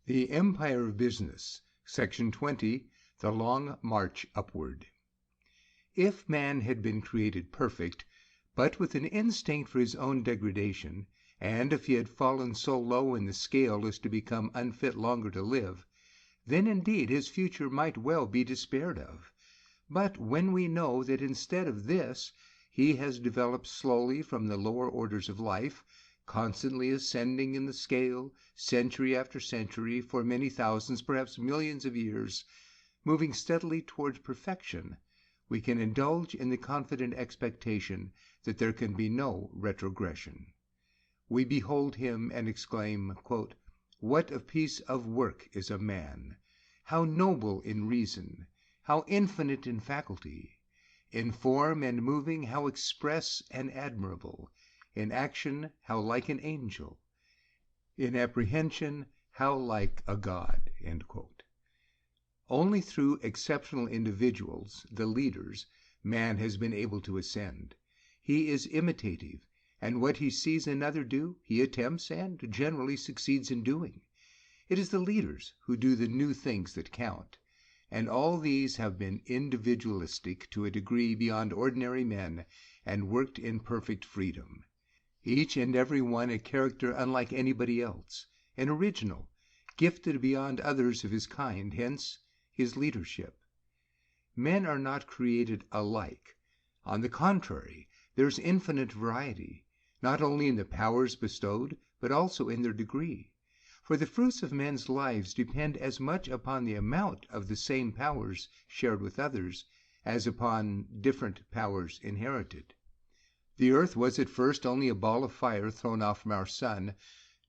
The Empire of Business, Section 20, The Long March Upward. If man had been created perfect, but with an instinct for his own degradation, and if he had fallen so low in the scale as to become unfit longer to live, then indeed his future might well be despaired of. But when we know that instead of this he has developed slowly from the lower orders of life, constantly ascending in the scale, century after century, for many thousands, perhaps millions of years, moving steadily towards perfection, we can indulge in the confident expectation that there can be no retrogression. We behold him and exclaim, quote, "What a piece of work is a man! How noble in reason! How infinite in faculty! In form and moving, how express and admirable! In action, how like an angel! In apprehension, how like a god!" End quote. Only through exceptional individuals, the leaders, man has been able to ascend. He is imitative, and what he sees another do, he attempts and generally succeeds in doing. It is the leaders who do the new things that count, and all these have been individualistic to a degree beyond ordinary men and worked in perfect freedom. Each and every one a character unlike anybody else, an original, gifted beyond others of his kind, hence his leadership. Men are not created alike. On the contrary, there is infinite variety, not only in the powers bestowed, but also in their degree. For the fruits of men's lives depend as much upon the amount of the same powers shared with others as upon different powers inherited. The earth was at first only a ball of fire thrown off from our sun,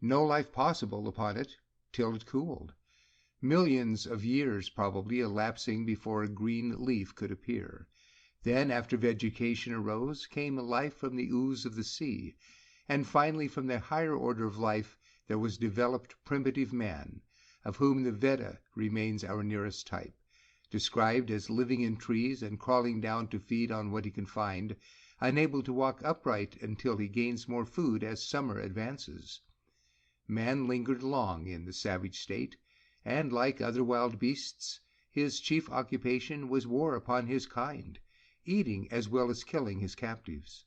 no life possible upon it till it cooled. Millions of years probably elapsing before a green leaf could appear. Then, after vegetation arose, came life from the ooze of the sea, and finally from the higher order of life there was developed primitive man, of whom the Veda remains our nearest type, described as living in trees and crawling down to feed on what he can find, unable to walk upright until he gains more food as summer advances. Man lingered long in the savage state, and, like other wild beasts, his chief occupation was war upon his kind, eating as well as killing his captives.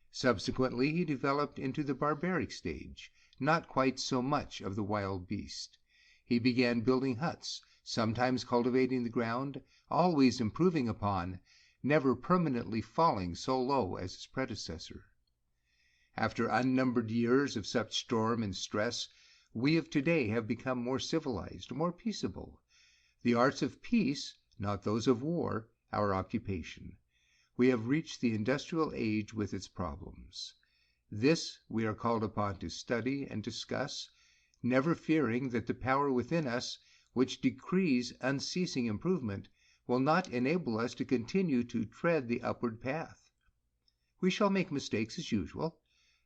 Subsequently he developed into the barbaric stage, not quite so much of the wild beast. He began building huts, sometimes cultivating the ground, always improving upon, never permanently falling so low as his predecessor. After unnumbered years of such storm and stress, we of today have become more civilized, more peaceable. The arts of peace, not those of war, our occupation. We have reached the industrial age with its problems. This we are called upon to study and discuss, never fearing that the power within us, which decrees unceasing improvement, will not enable us to continue to tread the upward path. We shall make mistakes as usual,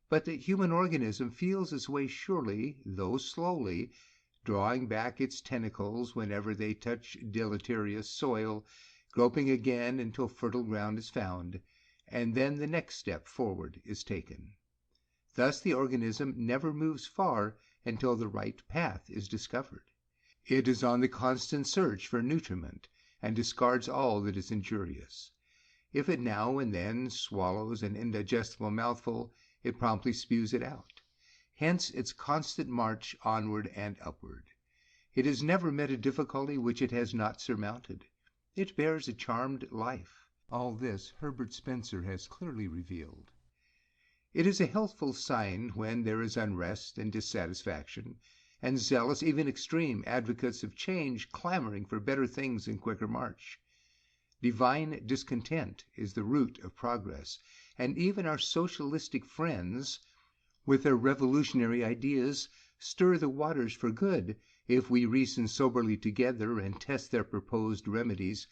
but the human organism feels its way surely, though slowly, drawing back its tentacles whenever they touch deleterious soil, groping again until fertile ground is found, and then the next step forward is taken. Thus the organism never moves far until the right path is discovered. It is on the constant search for nutriment, and discards all that is injurious. If it now and then swallows an indigestible mouthful, it promptly spews it out. Hence its constant march onward and upward. It has never met a difficulty which it has not surmounted. It bears a charmed life. All this Herbert Spencer has clearly revealed. It is a healthful sign when there is unrest and dissatisfaction, and zealous, even extreme, advocates of change clamoring for better things and quicker march. Divine discontent is the root of progress, and even our socialistic friends, with their revolutionary ideas, stir the waters for good if we reason soberly together and test their proposed remedies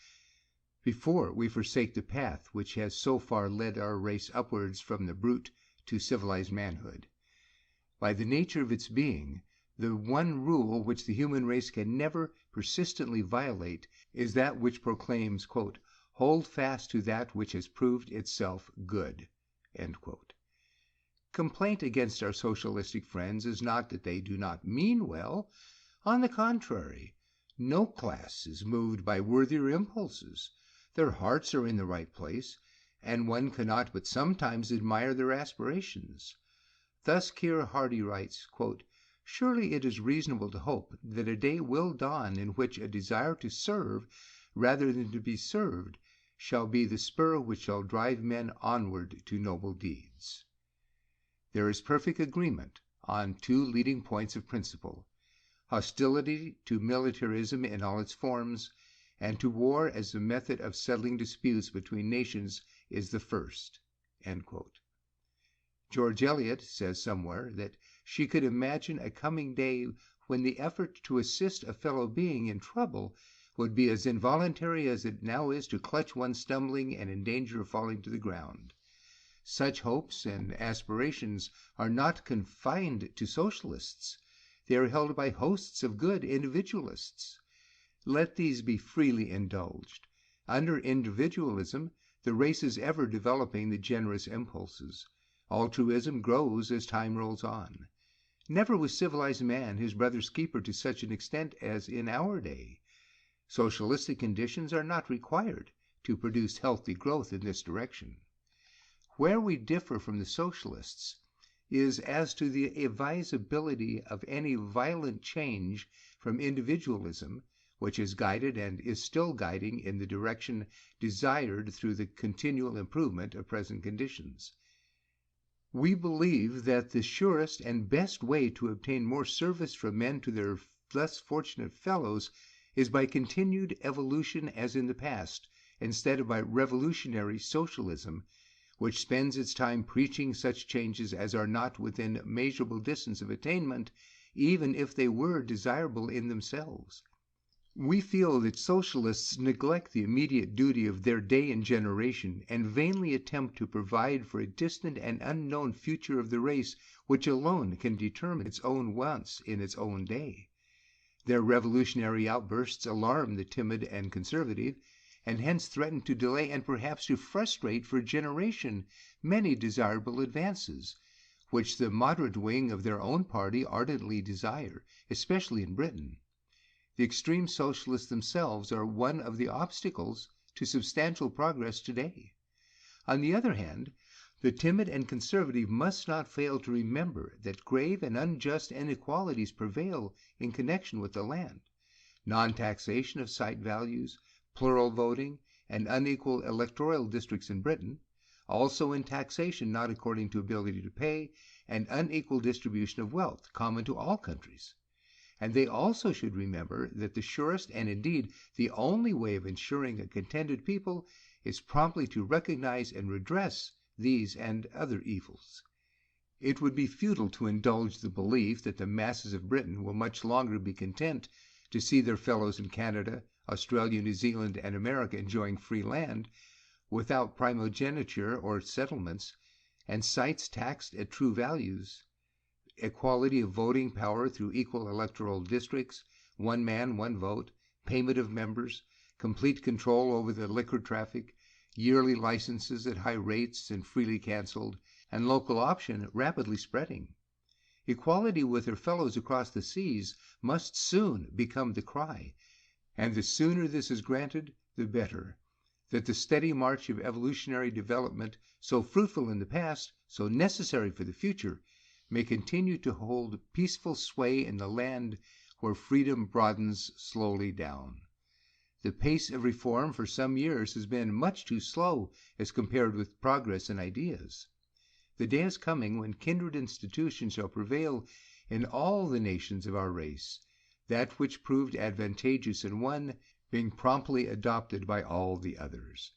before we forsake the path which has so far led our race upwards from the brute to civilized manhood. By the nature of its being, the one rule which the human race can never persistently violate is that which proclaims, quote, "Hold fast to that which has proved itself good." End quote. Complaint against our socialistic friends is not that they do not mean well. On the contrary, no class is moved by worthier impulses. Their hearts are in the right place, and one cannot but sometimes admire their aspirations. Thus Keir Hardie writes, quote, "Surely it is reasonable to hope that a day will dawn in which a desire to serve rather than to be served shall be the spur which shall drive men onward to noble deeds." There is perfect agreement on two leading points of principle: hostility to militarism in all its forms, and to war as the method of settling disputes between nations is the first. End quote. George Eliot says somewhere that she could imagine a coming day when the effort to assist a fellow being in trouble would be as involuntary as it now is to clutch one stumbling and in danger of falling to the ground. Such hopes and aspirations are not confined to socialists. They are held by hosts of good individualists. Let these be freely indulged. Under individualism, the race is ever developing the generous impulses. Altruism grows as time rolls on. Never was civilized man his brother's keeper to such an extent as in our day. Socialistic conditions are not required to produce healthy growth in this direction. Where we differ from the socialists is as to the advisability of any violent change from individualism, which has guided and is still guiding in the direction desired through the continual improvement of present conditions. We believe that the surest and best way to obtain more service from men to their less fortunate fellows is by continued evolution as in the past, instead of by revolutionary socialism, which spends its time preaching such changes as are not within measurable distance of attainment, even if they were desirable in themselves. We feel that socialists neglect the immediate duty of their day and generation, and vainly attempt to provide for a distant and unknown future of the race which alone can determine its own wants in its own day. Their revolutionary outbursts alarm the timid and conservative, and hence threaten to delay and perhaps to frustrate for a generation many desirable advances, which the moderate wing of their own party ardently desire, especially in Britain. The extreme socialists themselves are one of the obstacles to substantial progress today. On the other hand, the timid and conservative must not fail to remember that grave and unjust inequalities prevail in connection with the land. Non-taxation of site values, plural voting, and unequal electoral districts in Britain, also in taxation not according to ability to pay, and unequal distribution of wealth common to all countries. And they also should remember that the surest and indeed the only way of ensuring a contented people is promptly to recognize and redress these and other evils. It would be futile to indulge the belief that the masses of Britain will much longer be content to see their fellows in Canada, Australia, New Zealand, and America enjoying free land, without primogeniture or settlements, and sites taxed at true values, equality of voting power through equal electoral districts, one man, one vote, payment of members, complete control over the liquor traffic, yearly licenses at high rates and freely canceled, and local option rapidly spreading. Equality with their fellows across the seas must soon become the cry, and the sooner this is granted, the better, that the steady march of evolutionary development, so fruitful in the past, so necessary for the future, may continue to hold peaceful sway in the land where freedom broadens slowly down. The pace of reform for some years has been much too slow as compared with progress in ideas. The day is coming when kindred institutions shall prevail in all the nations of our race, that which proved advantageous in one being promptly adopted by all the others.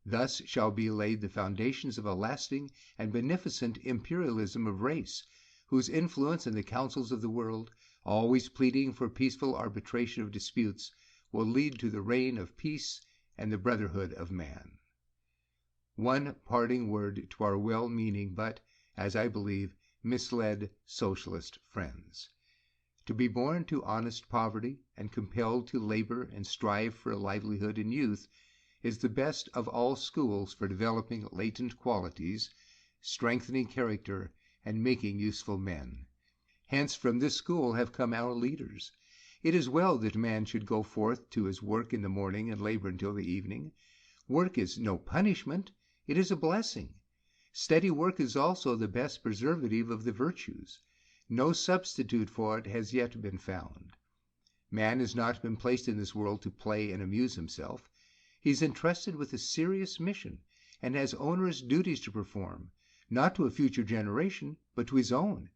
Thus shall be laid the foundations of a lasting and beneficent imperialism of race, whose influence in the councils of the world, always pleading for peaceful arbitration of disputes, will lead to the reign of peace and the brotherhood of man. One parting word to our well-meaning but, as I believe, misled socialist friends. To be born to honest poverty and compelled to labor and strive for a livelihood in youth is the best of all schools for developing latent qualities, strengthening character, and making useful men. Hence from this school have come our leaders, It is well that man should go forth to his work in the morning and labor until the evening. Work is no punishment, it is a blessing. Steady work is also the best preservative of the virtues. No substitute for it has yet been found. Man has not been placed in this world to play and amuse himself. He is entrusted with a serious mission and has onerous duties to perform, not to a future generation, but to his own.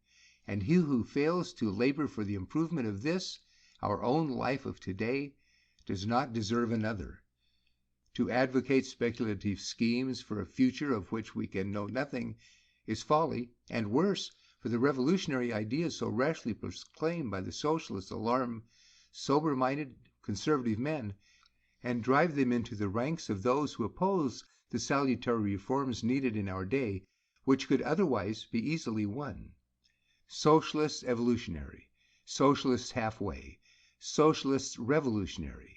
And he who fails to labor for the improvement of this, our own life of today, does not deserve another. To advocate speculative schemes for a future of which we can know nothing is folly, and worse, for the revolutionary ideas so rashly proclaimed by the socialists alarm sober-minded conservative men and drive them into the ranks of those who oppose the salutary reforms needed in our day, which could otherwise be easily won. Socialists evolutionary, socialists halfway, socialists revolutionary.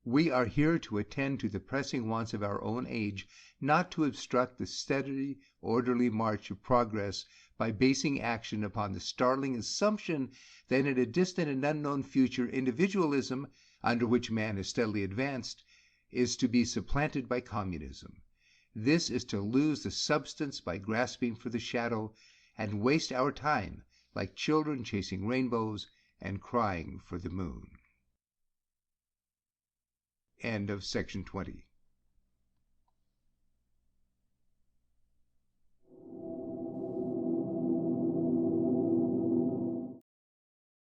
We are here to attend to the pressing wants of our own age, not to obstruct the steady, orderly march of progress by basing action upon the startling assumption that in a distant and unknown future, individualism, under which man has steadily advanced, is to be supplanted by communism. This is to lose the substance by grasping for the shadow and waste our time like children chasing rainbows and crying for the moon. End of section 20.